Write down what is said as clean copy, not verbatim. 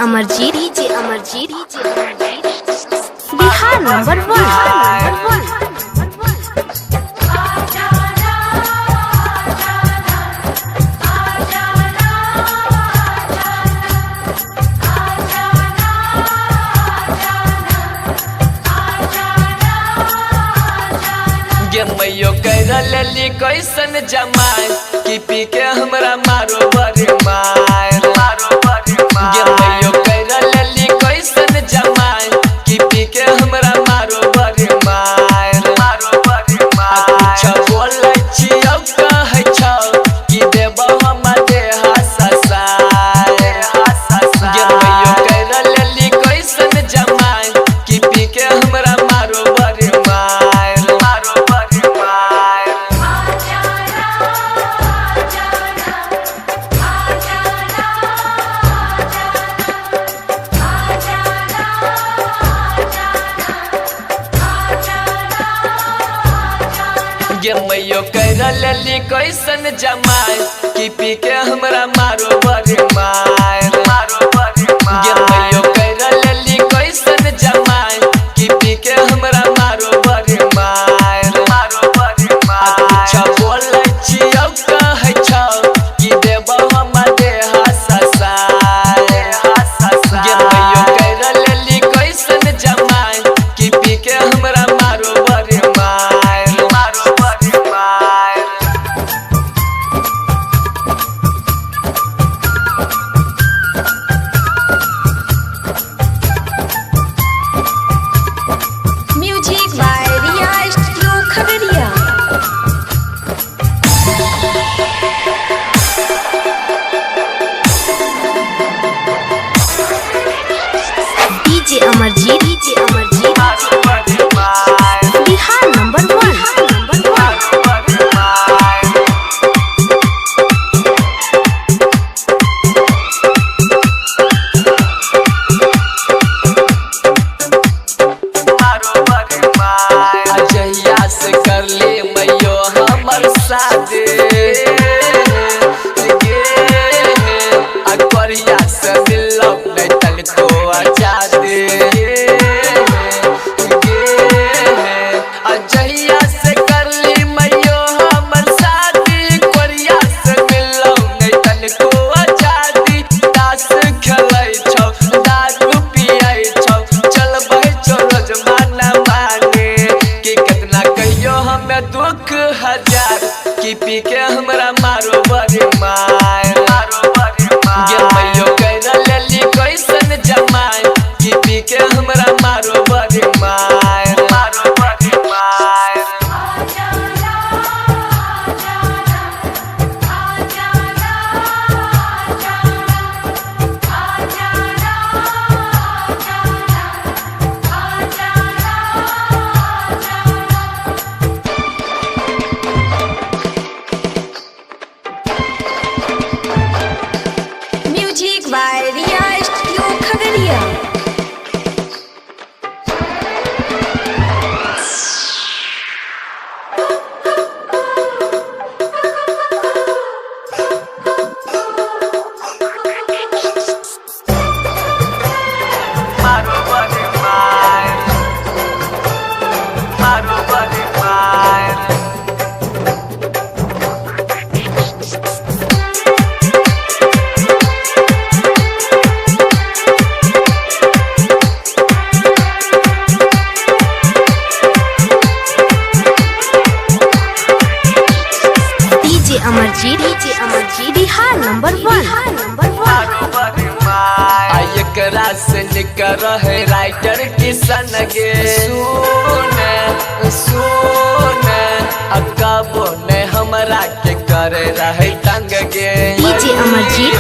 Amarjeet Bihar number 1। गे मैयो कैरा लेली कैसन जमाई कि पी के हमरा मारो बड़ी मार गे मैयो कैरा लेली कैसन जमाई कि पी के हमरा मारो बड़ी मार अच्छा बोलै छियौ कहै छौ कि देबौ हम देह ससाय गे मैयो कैरा लेली कैसन जमाई कि पी के हमरा मारो बड़ी मार गे मैयो कैरा लेली कैसन जमाई कि पी के हमरा मारो बड़ी मार गे मैयो कैरा लेली कैसन जमाई कि पी के हमरा मारो बड़ी मार अच्छा बोलै छियौ कहै छौ कि देबौ हम देह ससाय गे मैयो कैरा लेली कैसन जमाई कि पी के हमरा मारो बड़ी मार music by Riya studio Khagaria. DJ Amarjeet Bihar number 1। अजहिया से कर ले मैयो हमर शादी अकबरिया से मिलौ नहीं तनिको आजादी अजहिया से कर ली मैयो हमर शादी अकबरिया से मिलौ नहीं तनिको आजादी ताश खेलै छौ दारू पियै छौ चलबै छौ रोजमाना माने कि कितना कहियो हमें दुख हजार कि पी के हमरा मारो बड़ी मार गे मैयो कैरा लेली कैसन जमाई कि पी के हमरा मारो बड़ी मार music by Riya studio Khagaria. मारो बड़ी मार डीजे अमरजीत बिहार नंबर 1। एकरा से निकर है राइटर किशन गे सुन अकबो ने हमरा के करे रहे तंग गे डीजे अमरजीत